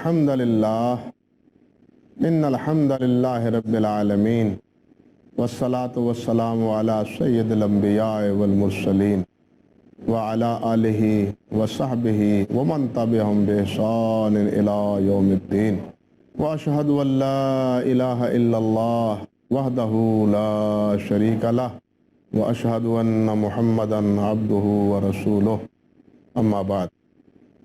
innal hamdalillahi rabbil alamin wassalatu wassalamu ala sayyidil anbiya'i wal mursalin wa ala alihi wa sahbihi wa man tabi'ahum bi ihsanin ila yawmiddin wa ashhadu an la ilaha illallah wahdahu la sharika lah wa ashhadu anna muhammadan abduhu wa rasuluh amma ba'd।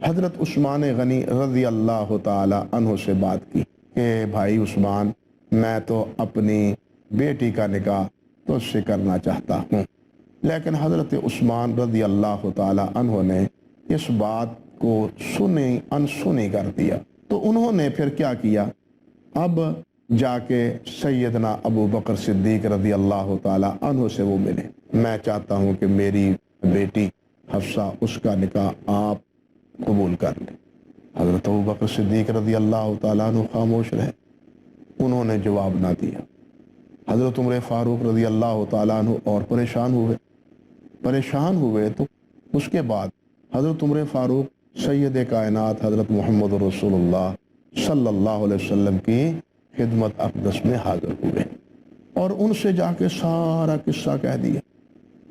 حضرت عثمان غنی رضی اللہ تعالی عنہ سے بات کی کہ بھائی عثمان، میں تو اپنی بیٹی کا نکاح تجھ سے کرنا چاہتا ہوں، لیکن حضرت عثمان رضی اللہ تعالی عنہ نے اس بات کو سنی انسنی کر دیا۔ تو انہوں نے پھر کیا کیا، اب جا کے سیدنا ابو بکر صدیق رضی اللہ تعالی عنہ سے وہ ملے، میں چاہتا ہوں کہ میری بیٹی حفصہ، اس کا نکاح آپ قبول کر لیں۔ حضرت ابو بکر صدیق رضی اللہ تعالیٰ عنہ خاموش رہے، انہوں نے جواب نہ دیا۔ حضرت عمر فاروق رضی اللہ تعالیٰ عنہ اور پریشان ہوئے تو اس کے بعد حضرت عمر فاروق سید کائنات حضرت محمد رسول اللہ صلی اللہ علیہ وسلم کی خدمت اقدس میں حاضر ہوئے اور ان سے جا کے سارا قصہ کہہ دیا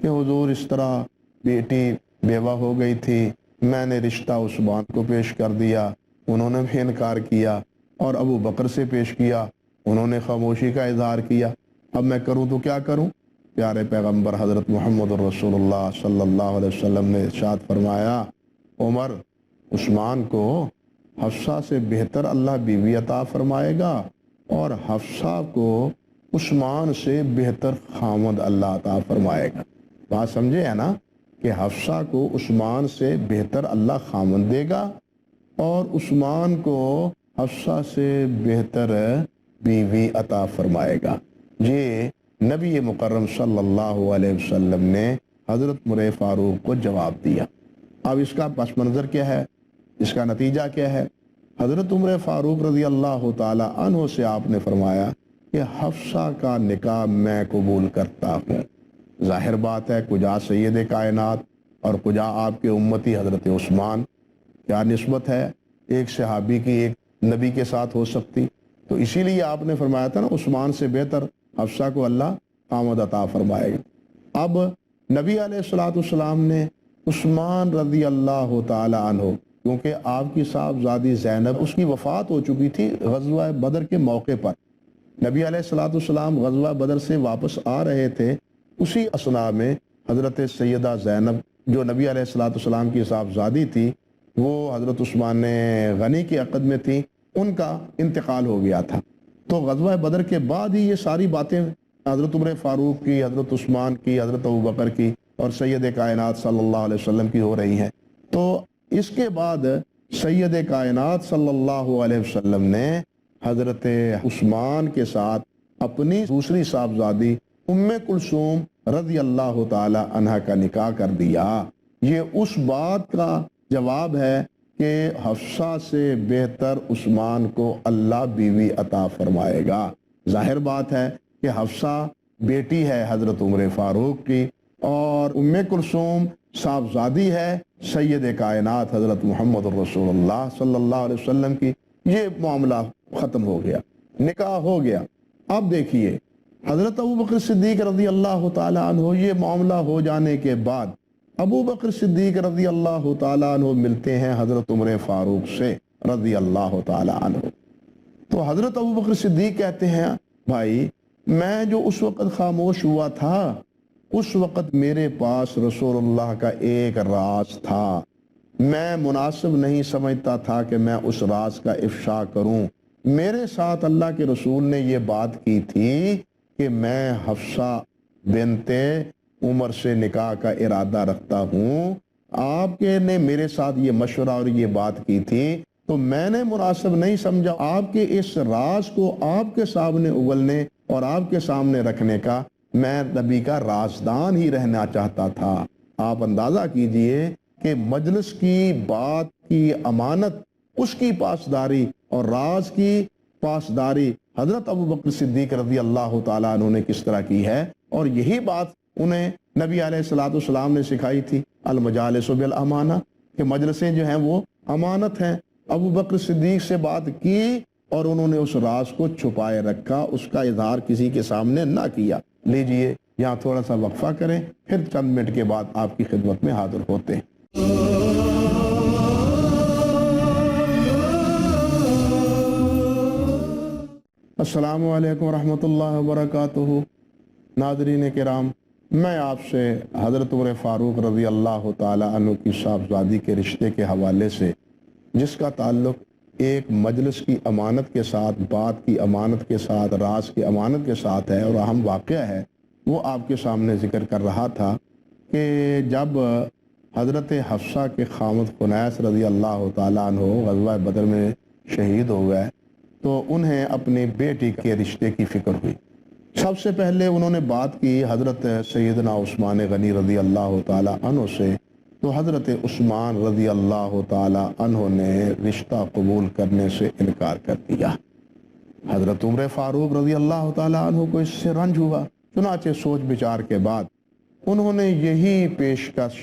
کہ حضور اس طرح بیٹی بیوہ ہو گئی تھی، میں نے رشتہ عثمان کو پیش کر دیا، انہوں نے بھی انکار کیا، اور ابو بکر سے پیش کیا، انہوں نے خاموشی کا اظہار کیا، اب میں کروں تو کیا کروں؟ پیارے پیغمبر حضرت محمد رسول اللہ صلی اللہ علیہ وسلم نے ارشاد فرمایا، عمر، عثمان کو حفصہ سے بہتر اللہ بیوی عطا فرمائے گا، اور حفصہ کو عثمان سے بہتر خامد اللہ عطا فرمائے گا۔ بات سمجھے ہے نا کہ حفصہ کو عثمان سے بہتر اللہ خامد دے گا اور عثمان کو حفصہ سے بہتر بیوی عطا فرمائے گا۔ یہ نبی مکرم صلی اللہ علیہ وسلم نے حضرت عمر فاروق کو جواب دیا۔ اب اس کا پس منظر کیا ہے، اس کا نتیجہ کیا ہے؟ حضرت عمر فاروق رضی اللہ تعالی عنہ سے آپ نے فرمایا کہ حفصہ کا نکاح میں قبول کرتا ہوں۔ ظاہر بات ہے کجا سید کائنات اور کجا آپ کے امتی حضرت عثمان، کیا نسبت ہے ایک صحابی کی ایک نبی کے ساتھ ہو سکتی؟ تو اسی لیے آپ نے فرمایا تھا نا، عثمان سے بہتر حفصہ کو اللہ آمد عطا فرمائے گا۔ اب نبی علیہ السلام نے عثمان رضی اللہ تعالی عنہ، کیونکہ آپ کی صاحبزادی زینب اس کی وفات ہو چکی تھی غزوہ بدر کے موقع پر، نبی علیہ السلام غزوہ بدر سے واپس آ رہے تھے، اسی اثناء میں حضرت سیدہ زینب جو نبی علیہ السلام کی صاحبزادی تھی، وہ حضرت عثمان غنی کی عقد میں تھی، ان کا انتقال ہو گیا تھا۔ تو غزوہ بدر کے بعد ہی یہ ساری باتیں حضرت عمر فاروق کی، حضرت عثمان کی، حضرت ابوبکر کی اور سید کائنات صلی اللہ علیہ وسلم کی ہو رہی ہیں۔ تو اس کے بعد سید کائنات صلی اللہ علیہ وسلم نے حضرت عثمان کے ساتھ اپنی دوسری صاحبزادی ام کلثوم رضی اللہ تعالی عنہ کا نکاح کر دیا۔ یہ اس بات کا جواب ہے کہ حفصہ سے بہتر عثمان کو اللہ بیوی عطا فرمائے گا۔ ظاہر بات ہے کہ حفصہ بیٹی ہے حضرت عمر فاروق کی اور ام کلثوم صاحبزادی ہے سید کائنات حضرت محمد رسول اللہ صلی اللہ علیہ وسلم کی۔ یہ معاملہ ختم ہو گیا، نکاح ہو گیا۔ اب دیکھیے حضرت ابو بکر صدیق رضی اللہ تعالی عنہ، یہ معاملہ ہو جانے کے بعد ابو بکر صدیق رضی اللہ تعالی عنہ ملتے ہیں حضرت عمر فاروق سے رضی اللہ تعالی عنہ۔ تو حضرت ابو بکر صدیق کہتے ہیں، بھائی میں جو اس وقت خاموش ہوا تھا، اس وقت میرے پاس رسول اللہ کا ایک راز تھا، میں مناسب نہیں سمجھتا تھا کہ میں اس راز کا افشا کروں۔ میرے ساتھ اللہ کے رسول نے یہ بات کی تھی کہ میں حفصہ بنت عمر سے نکاح کا ارادہ رکھتا ہوں، آپ کے نے میرے ساتھ یہ مشورہ اور یہ بات کی تھی، تو میں نے مناسب نہیں سمجھا آپ کے اس راز کو آپ کے سامنے اگلنے اور آپ کے سامنے رکھنے کا۔ میں نبی کا رازدان ہی رہنا چاہتا تھا۔ آپ اندازہ کیجئے کہ مجلس کی بات کی امانت، اس کی پاسداری اور راز کی پاسداری حضرت ابو بکر صدیق رضی اللہ تعالیٰ عنہ نے کس طرح کی ہے، اور یہی بات انہیں نبی علیہ السلام نے سکھائی تھی، المجالس بالامانہ، کہ مجلسیں جو ہیں وہ امانت ہیں۔ ابو بکر صدیق سے بات کی اور انہوں نے اس راز کو چھپائے رکھا، اس کا اظہار کسی کے سامنے نہ کیا۔ لیجئے یہاں تھوڑا سا وقفہ کریں، پھر چند منٹ کے بعد آپ کی خدمت میں حاضر ہوتے ہیں۔ السلام علیکم ورحمۃ اللہ وبرکاتہ۔ ناظرین کرام، میں آپ سے حضرت عمر فاروق رضی اللہ تعالیٰ عنہ کی صاحبزادی کے رشتے کے حوالے سے، جس کا تعلق ایک مجلس کی امانت کے ساتھ، بات کی امانت کے ساتھ، راز کی امانت کے ساتھ ہے اور اہم واقعہ ہے، وہ آپ کے سامنے ذکر کر رہا تھا کہ جب حضرت حفصہ کے خامد خنیس رضی اللہ تعالیٰ عنہ غزوہ بدر میں شہید ہو گئے تو انہیں اپنی بیٹی کے رشتے کی فکر ہوئی۔ سب سے پہلے انہوں نے بات کی حضرت سیدنا عثمان غنی رضی اللہ تعالیٰ عنہ سے، تو حضرت عثمان رضی اللہ تعالیٰ عنہ نے رشتہ قبول کرنے سے انکار کر دیا۔ حضرت عمر فاروق رضی اللہ تعالیٰ عنہ کو اس سے رنج ہوا، چنانچہ سوچ بچار کے بعد انہوں نے یہی پیشکش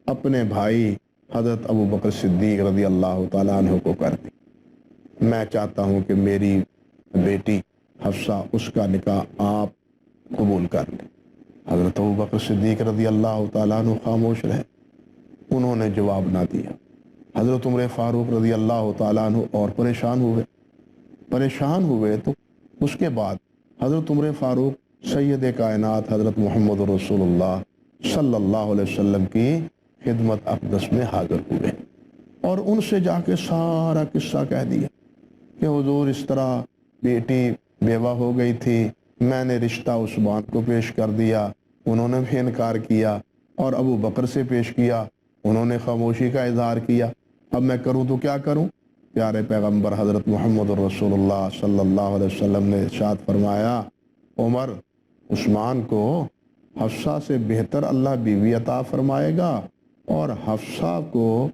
اپنے بھائی حضرت ابو بکر صدیق رضی اللہ تعالیٰ عنہ کو کر دی۔ میں چاہتا ہوں کہ میری بیٹی حفصہ، اس کا نکاح آپ قبول کر لیں۔ حضرت ابو بکر صدیق رضی اللہ تعالیٰ عنہ خاموش رہے، انہوں نے جواب نہ دیا۔ حضرت عمر فاروق رضی اللہ تعالیٰ عنہ اور پریشان ہوئے تو اس کے بعد حضرت عمر فاروق سید کائنات حضرت محمد رسول اللہ صلی اللہ علیہ وسلم کی خدمت اقدس میں حاضر ہوئے اور ان سے جا کے سارا قصہ کہہ دیا کہ حضور اس طرح بیٹی بیوہ ہو گئی تھی، میں نے رشتہ عثمان کو پیش کر دیا، انہوں نے بھی انکار کیا، اور ابو بکر سے پیش کیا، انہوں نے خاموشی کا اظہار کیا، اب میں کروں تو کیا کروں؟ پیارے پیغمبر حضرت محمد رسول اللہ صلی اللہ علیہ وسلم نے ارشاد فرمایا، عمر، عثمان کو حفصہ سے بہتر اللہ بیوی عطا فرمائے گا، اور حفصہ کو